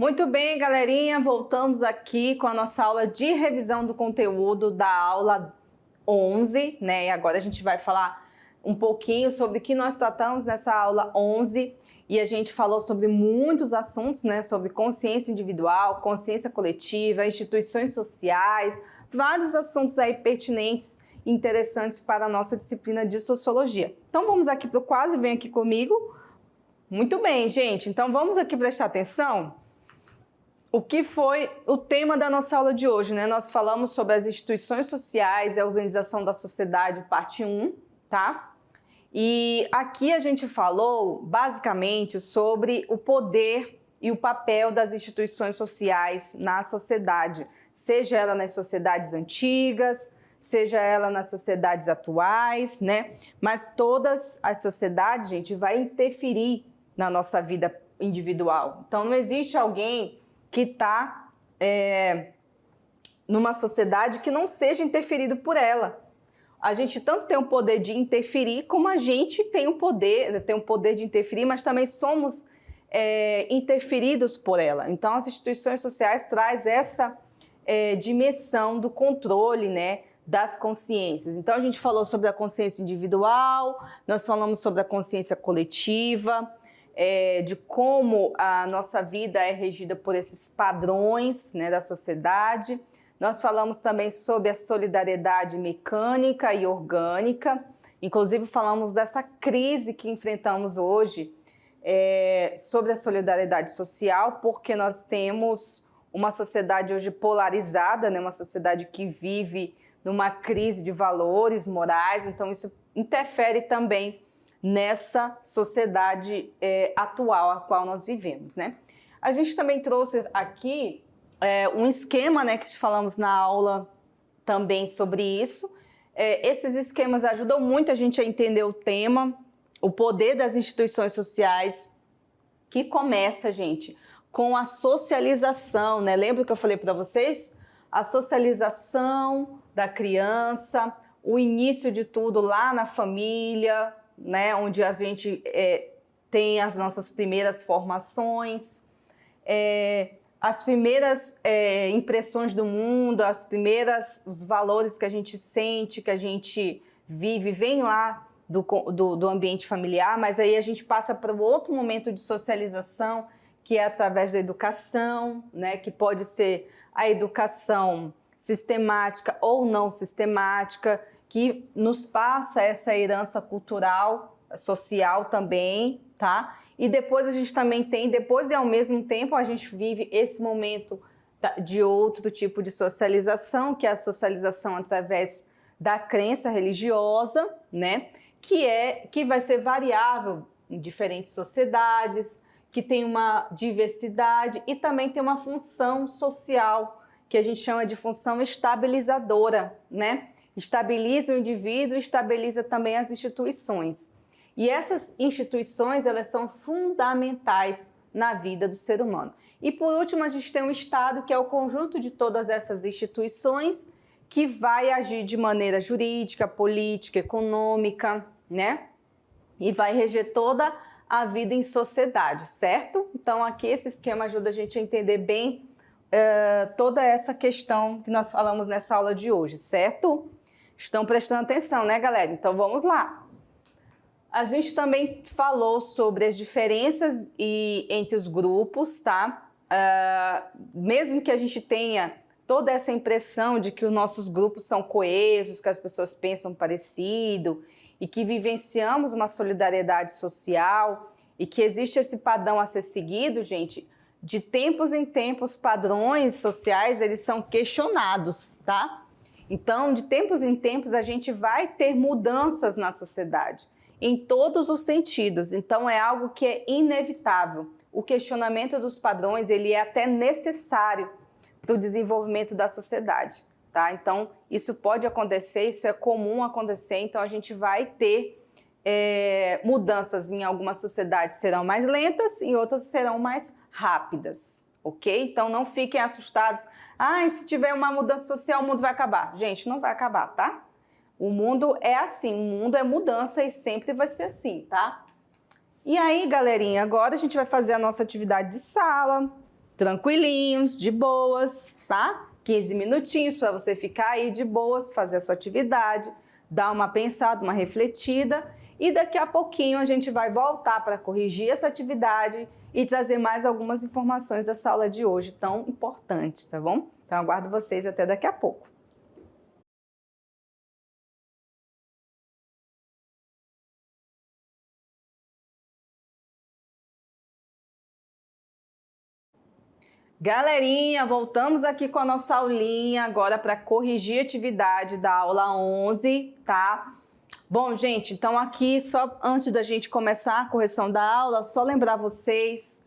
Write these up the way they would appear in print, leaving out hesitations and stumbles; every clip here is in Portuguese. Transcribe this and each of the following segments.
Muito bem, galerinha, voltamos aqui com a nossa aula de revisão do conteúdo da aula 11, né? E agora a gente vai falar um pouquinho sobre o que nós tratamos nessa aula 11 e a gente falou sobre muitos assuntos, né? Sobre consciência individual, consciência coletiva, instituições sociais, vários assuntos aí pertinentes e interessantes para a nossa disciplina de sociologia. Então vamos aqui para o quadro, vem aqui comigo. Muito bem, gente, então vamos aqui prestar atenção. O que foi o tema da nossa aula de hoje, né? Nós falamos sobre as instituições sociais e a organização da sociedade, parte 1, tá? E aqui a gente falou, basicamente, sobre o poder e o papel das instituições sociais na sociedade, seja ela nas sociedades antigas, seja ela nas sociedades atuais, né? Mas todas as sociedades, gente, vai interferir na nossa vida individual. Então, não existe alguém que está numa sociedade que não seja interferido por ela. A gente tanto tem o poder de interferir, como a gente tem o poder de interferir, mas também somos interferidos por ela. Então, as instituições sociais trazem essa dimensão do controle, né, das consciências. Então, a gente falou sobre a consciência individual, nós falamos sobre a consciência coletiva, de como a nossa vida é regida por esses padrões, né, da sociedade. Nós falamos também sobre a solidariedade mecânica e orgânica, inclusive falamos dessa crise que enfrentamos hoje sobre a solidariedade social, porque nós temos uma sociedade hoje polarizada, né, uma sociedade que vive numa crise de valores morais, então isso interfere também nessa sociedade atual a qual nós vivemos, né? A gente também trouxe aqui um esquema, né, que falamos na aula também sobre isso. Esses esquemas ajudam muito a gente a entender o tema, o poder das instituições sociais, que começa, gente, com a socialização, né? Lembra que eu falei para vocês? A socialização da criança, o início de tudo lá na família, né, onde a gente tem as nossas primeiras formações, as primeiras impressões do mundo, os valores que a gente sente, que a gente vive, vem lá do ambiente familiar, mas aí a gente passa para o outro momento de socialização, que é através da educação, né, que pode ser a educação sistemática ou não sistemática, que nos passa essa herança cultural, social também, tá? E depois a gente também tem, depois e ao mesmo tempo a gente vive esse momento de outro tipo de socialização, que é a socialização através da crença religiosa, né? Que vai ser variável em diferentes sociedades, que tem uma diversidade e também tem uma função social, que a gente chama de função estabilizadora, né? Estabiliza o indivíduo e estabiliza também as instituições. E essas instituições, elas são fundamentais na vida do ser humano. E por último, a gente tem um Estado, que é o conjunto de todas essas instituições, que vai agir de maneira jurídica, política, econômica, né? E vai reger toda a vida em sociedade, certo? Então aqui esse esquema ajuda a gente a entender bem toda essa questão que nós falamos nessa aula de hoje, certo? Estão prestando atenção, né, galera? Então vamos lá. A gente também falou sobre as diferenças entre os grupos, tá? Mesmo que a gente tenha toda essa impressão de que os nossos grupos são coesos, que as pessoas pensam parecido e que vivenciamos uma solidariedade social e que existe esse padrão a ser seguido, gente, de tempos em tempos, padrões sociais, eles são questionados, tá? Então, de tempos em tempos, a gente vai ter mudanças na sociedade, em todos os sentidos. Então, é algo que é inevitável. O questionamento dos padrões, ele é até necessário para o desenvolvimento da sociedade, tá? Então, isso pode acontecer, isso é comum acontecer, então a gente vai ter mudanças em algumas sociedades serão mais lentas e outras serão mais rápidas, ok? Então não fiquem assustados. Ah, se tiver uma mudança social, o mundo vai acabar. Gente, não vai acabar, tá? O mundo é assim, o mundo é mudança e sempre vai ser assim, tá? E aí, galerinha, agora a gente vai fazer a nossa atividade de sala. tranquilinhos, de boas, tá? 15 minutinhos para você ficar aí de boas, fazer a sua atividade, dar uma pensada, uma refletida e daqui a pouquinho a gente vai voltar para corrigir essa atividade e trazer mais algumas informações dessa aula de hoje tão importante, tá bom? Então aguardo vocês até daqui a pouco. Galerinha, voltamos aqui com a nossa aulinha agora para corrigir a atividade da aula 11, tá? Bom, gente, então aqui só antes da gente começar a correção da aula, só lembrar vocês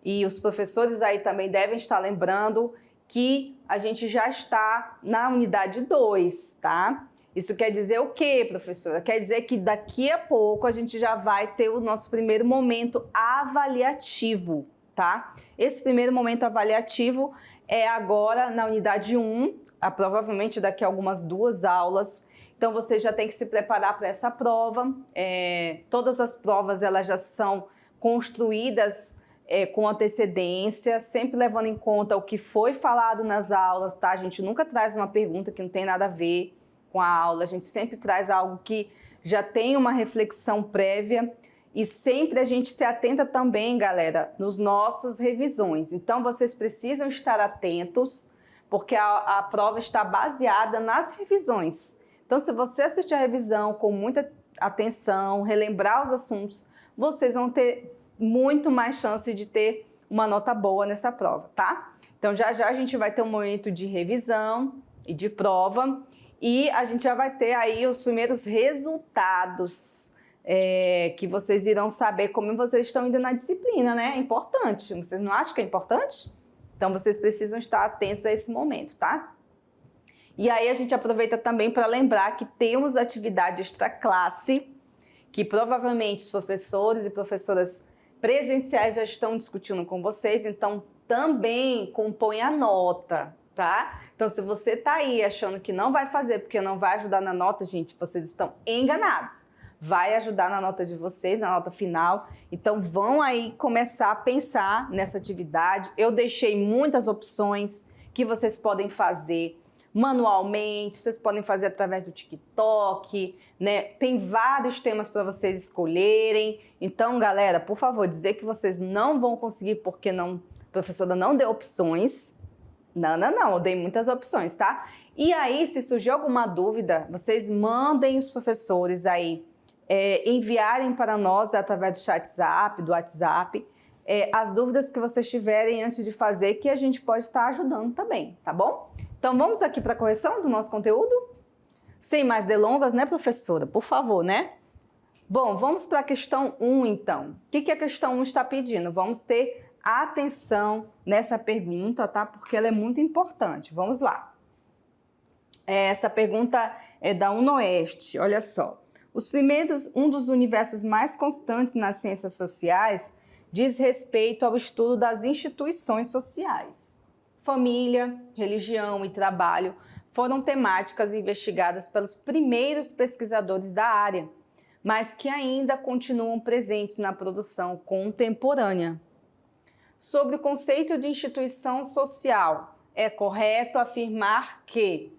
e os professores aí também devem estar lembrando que a gente já está na unidade 2, tá? Isso quer dizer o quê, professora? Quer dizer que daqui a pouco a gente já vai ter o nosso primeiro momento avaliativo, tá? Esse primeiro momento avaliativo é agora na unidade 1, provavelmente daqui a algumas 2 aulas. Então você já tem que se preparar para essa prova. Todas as provas elas já são construídas com antecedência, sempre levando em conta o que foi falado nas aulas, tá? A gente nunca traz uma pergunta que não tem nada a ver com a aula, a gente sempre traz algo que já tem uma reflexão prévia. E sempre a gente se atenta também, galera, nos nossas revisões. Então, vocês precisam estar atentos, porque a prova está baseada nas revisões. Então, se você assistir a revisão com muita atenção, relembrar os assuntos, vocês vão ter muito mais chance de ter uma nota boa nessa prova, tá? Então, já já a gente vai ter um momento de revisão e de prova, e a gente já vai ter aí os primeiros resultados que vocês irão saber como vocês estão indo na disciplina, né? É importante. Vocês não acham que é importante? Então, vocês precisam estar atentos a esse momento, tá? E aí, a gente aproveita também para lembrar que temos atividade extra-classe, que provavelmente os professores e professoras presenciais já estão discutindo com vocês, então também compõe a nota, tá? Então, se você está aí achando que não vai fazer porque não vai ajudar na nota, gente, vocês estão enganados. Vai ajudar na nota de vocês, na nota final. Então, vão aí começar a pensar nessa atividade. Eu deixei muitas opções que vocês podem fazer manualmente, vocês podem fazer através do TikTok, né? Tem vários temas para vocês escolherem. Então, galera, por favor, dizer que vocês não vão conseguir porque a professora não deu opções. Não, eu dei muitas opções, tá? E aí, se surgir alguma dúvida, vocês mandem os professores aí enviarem para nós através do chat do WhatsApp, as dúvidas que vocês tiverem antes de fazer, que a gente pode estar ajudando também, tá bom? Então vamos aqui para a correção do nosso conteúdo? Sem mais delongas, né, professora? Por favor, né? Bom, vamos para a questão 1, então. O que a questão 1 está pedindo? Vamos ter atenção nessa pergunta, tá? Porque ela é muito importante. Vamos lá. Essa pergunta é da UNOeste, olha só. Um dos universos mais constantes nas ciências sociais diz respeito ao estudo das instituições sociais. Família, religião e trabalho foram temáticas investigadas pelos primeiros pesquisadores da área, mas que ainda continuam presentes na produção contemporânea. Sobre o conceito de instituição social, é correto afirmar que...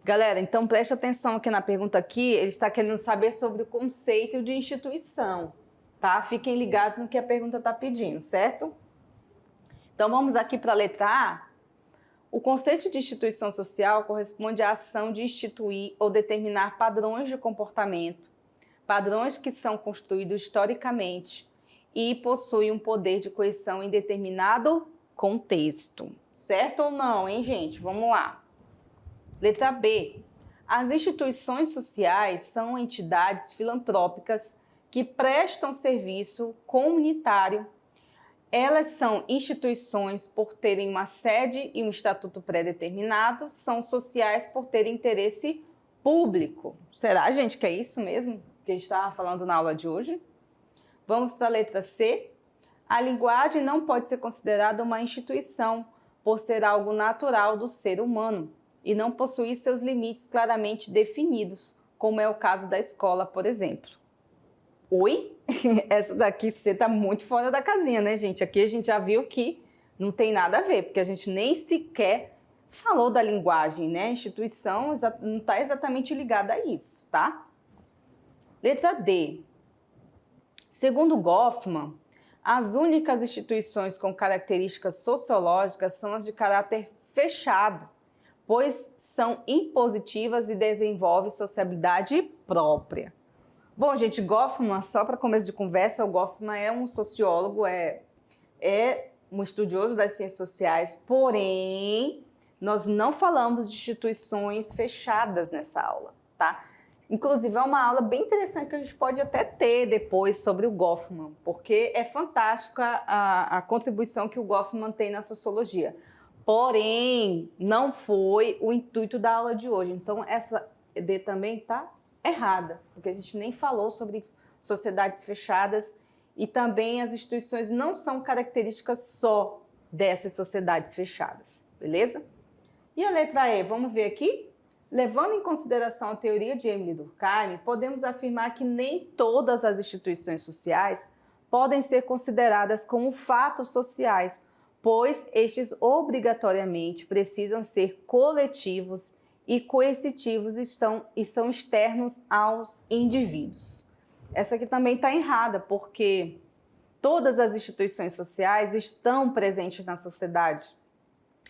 Galera, então preste atenção aqui na pergunta aqui, ele está querendo saber sobre o conceito de instituição, tá? Fiquem ligados no que a pergunta está pedindo, certo? Então vamos aqui para a letra A. O conceito de instituição social corresponde à ação de instituir ou determinar padrões de comportamento, padrões que são construídos historicamente e possuem um poder de coerção em determinado contexto. Certo ou não, hein, gente? Vamos lá. Letra B. As instituições sociais são entidades filantrópicas que prestam serviço comunitário. Elas são instituições por terem uma sede e um estatuto pré-determinado, são sociais por terem interesse público. Será, gente, que é isso mesmo que a gente estava falando na aula de hoje? Vamos para a letra C. A linguagem não pode ser considerada uma instituição por ser algo natural do ser humano e não possuir seus limites claramente definidos, como é o caso da escola, por exemplo. Oi? Essa daqui você está muito fora da casinha, né, gente? Aqui a gente já viu que Não tem nada a ver, porque a gente nem sequer falou da linguagem, né? A instituição não está exatamente ligada a isso, tá? Letra D. Segundo Goffman, as únicas instituições com características sociológicas são as de caráter fechado, pois são impositivas e desenvolvem sociabilidade própria. Bom, gente, Goffman, só para começo de conversa, o Goffman é um sociólogo, é um estudioso das ciências sociais, porém, nós não falamos de instituições fechadas nessa aula, tá? Inclusive, é uma aula bem interessante que a gente pode até ter depois sobre o Goffman, porque é fantástica a contribuição que o Goffman tem na sociologia. Porém, não foi o intuito da aula de hoje. Então, essa D também está errada, porque a gente nem falou sobre sociedades fechadas e também as instituições não são características só dessas sociedades fechadas, beleza? E a letra E, vamos ver aqui? Levando em consideração a teoria de Emile Durkheim, podemos afirmar que nem todas as instituições sociais podem ser consideradas como fatos sociais, pois estes obrigatoriamente precisam ser coletivos e coercitivos e são externos aos indivíduos. Essa aqui também está errada, porque todas as instituições sociais estão presentes na sociedade,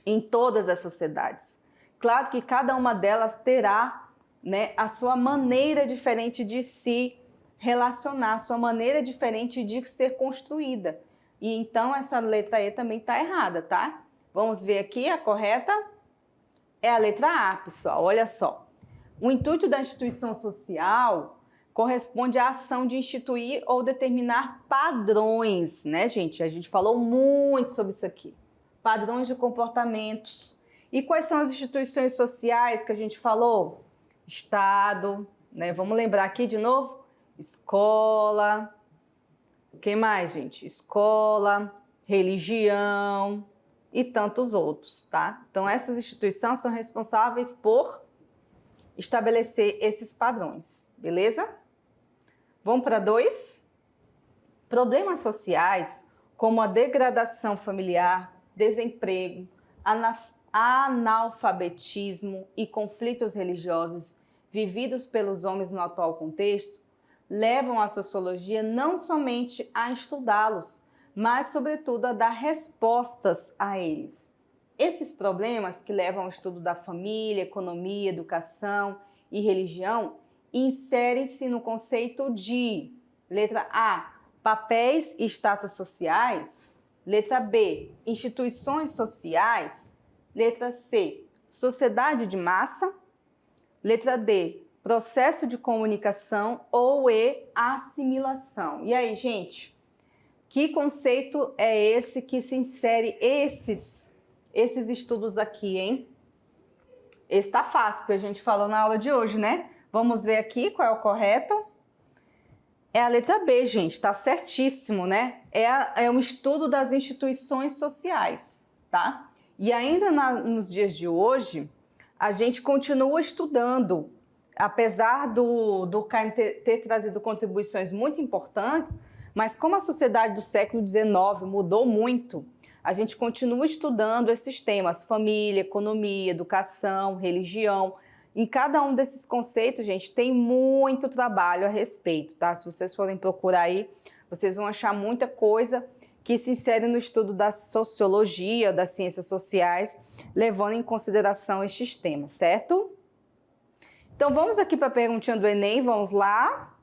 em todas as sociedades. Claro que cada uma delas terá, né, a sua maneira diferente de se relacionar, a sua maneira diferente de ser construída. E então essa letra E também está errada, tá? Vamos ver aqui, a correta é a letra A, pessoal. Olha só. O intuito da instituição social corresponde à ação de instituir ou determinar padrões, né, gente? A gente falou muito sobre isso aqui. Padrões de comportamentos. E quais são as instituições sociais que a gente falou? Estado, né? Vamos lembrar aqui de novo? Escola. Quem mais, gente? Escola, religião e tantos outros, tá? Então, essas instituições são responsáveis por estabelecer esses padrões, beleza? Vamos para 2? Problemas sociais, como a degradação familiar, desemprego, analfabetismo e conflitos religiosos vividos pelos homens no atual contexto, levam a sociologia não somente a estudá-los, mas, sobretudo, a dar respostas a eles. Esses problemas que levam ao estudo da família, economia, educação e religião inserem-se no conceito de, letra A, papéis e status sociais, letra B, instituições sociais, letra C, sociedade de massa, letra D, processo de comunicação ou E, assimilação. E aí, gente, que conceito é esse que se insere esses estudos aqui, hein? Esse tá fácil, porque a gente falou na aula de hoje, né? Vamos ver aqui qual é o correto. É a letra B, gente, tá certíssimo, né? É um estudo das instituições sociais, tá? E ainda nos dias de hoje, a gente continua estudando, apesar do Durkheim ter trazido contribuições muito importantes, mas como a sociedade do século XIX mudou muito, a gente continua estudando esses temas, família, economia, educação, religião. Em cada um desses conceitos, gente, tem muito trabalho a respeito, tá? Se vocês forem procurar aí, vocês vão achar muita coisa que se insere no estudo da sociologia, das ciências sociais, levando em consideração estes temas, certo? Então, vamos aqui para a perguntinha do Enem, vamos lá.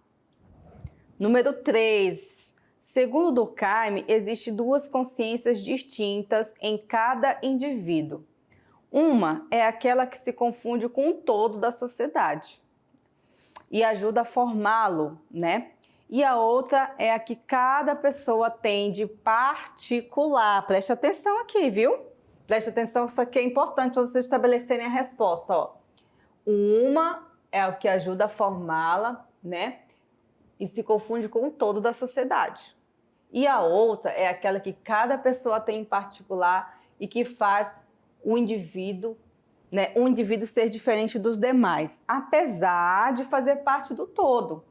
Número 3. Segundo Durkheim, existem duas consciências distintas em cada indivíduo. Uma é aquela que se confunde com o todo da sociedade e ajuda a formá-lo, né? E a outra é a que cada pessoa tem de particular. Preste atenção aqui, viu? Preste atenção, isso aqui é importante para vocês estabelecerem a resposta, ó. Uma é o que ajuda a formá-la, né? E se confunde com o todo da sociedade. E a outra é aquela que cada pessoa tem em particular e que faz o indivíduo, né, um indivíduo ser diferente dos demais, apesar de fazer parte do todo.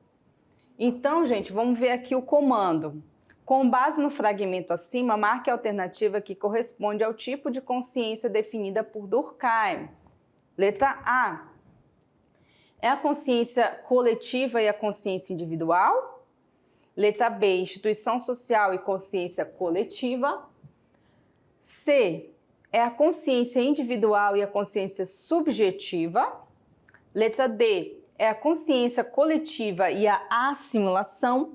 Então, gente, vamos ver aqui o comando. Com base no fragmento acima, marque a alternativa que corresponde ao tipo de consciência definida por Durkheim. Letra A. É a consciência coletiva e a consciência individual? Letra B. Instituição social e consciência coletiva. C. É a consciência individual e a consciência subjetiva. Letra D. É a consciência coletiva e a assimilação.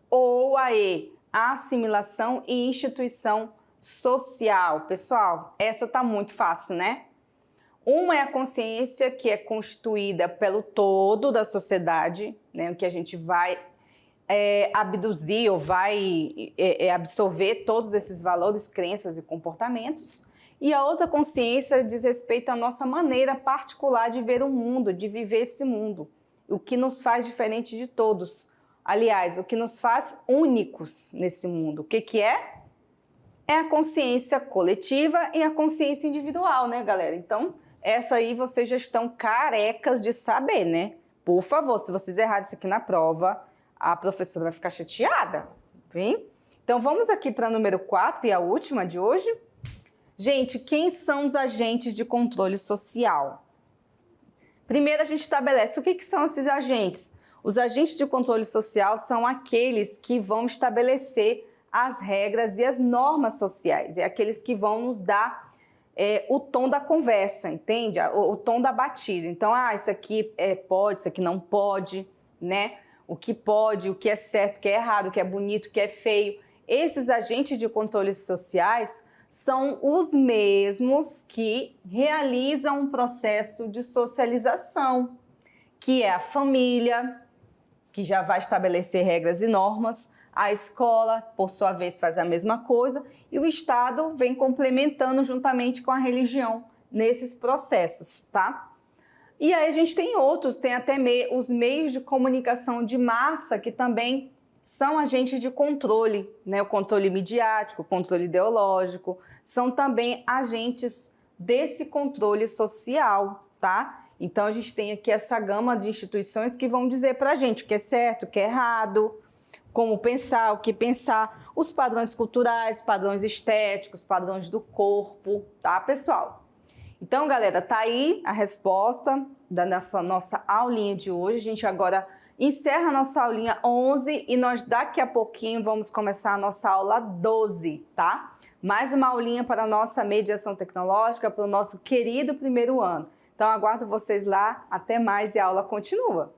Ou a E. Assimilação e instituição social. Pessoal, essa tá muito fácil, né? Uma é a consciência que é constituída pelo todo da sociedade, né? O que a gente vai abduzir ou vai absorver todos esses valores, crenças e comportamentos. E a outra consciência diz respeito à nossa maneira particular de ver o mundo, de viver esse mundo. O que nos faz diferente de todos. Aliás, o que nos faz únicos nesse mundo. O que é? É a consciência coletiva e a consciência individual, né, galera? Então, essa aí vocês já estão carecas de saber, né? Por favor, se vocês errarem isso aqui na prova, a professora vai ficar chateada, hein? Então, vamos aqui para número 4 e a última de hoje. Gente, quem são os agentes de controle social? Primeiro, a gente estabelece o que são esses agentes. Os agentes de controle social são aqueles que vão estabelecer as regras e as normas sociais. É aqueles que vão nos dar o tom da conversa, entende? O tom da batida. Então, isso aqui pode, isso aqui não pode, né? O que pode, o que é certo, o que é errado, o que é bonito, o que é feio. Esses agentes de controle sociais são os mesmos que realizam um processo de socialização, que é a família, que já vai estabelecer regras e normas, a escola, por sua vez, faz a mesma coisa, e o Estado vem complementando juntamente com a religião nesses processos, tá? E aí a gente tem outros, tem até os meios de comunicação de massa, que também são agentes de controle, né? O controle midiático, o controle ideológico, são também agentes desse controle social, tá? Então, a gente tem aqui essa gama de instituições que vão dizer para a gente o que é certo, o que é errado, como pensar, o que pensar, os padrões culturais, padrões estéticos, padrões do corpo, tá, pessoal? Então, galera, tá aí a resposta da nossa aulinha de hoje. A gente agora encerra a nossa aulinha 11 e nós daqui a pouquinho vamos começar a nossa aula 12, tá? Mais uma aulinha para a nossa mediação tecnológica, para o nosso querido primeiro ano. Então, aguardo vocês lá. Até mais e a aula continua.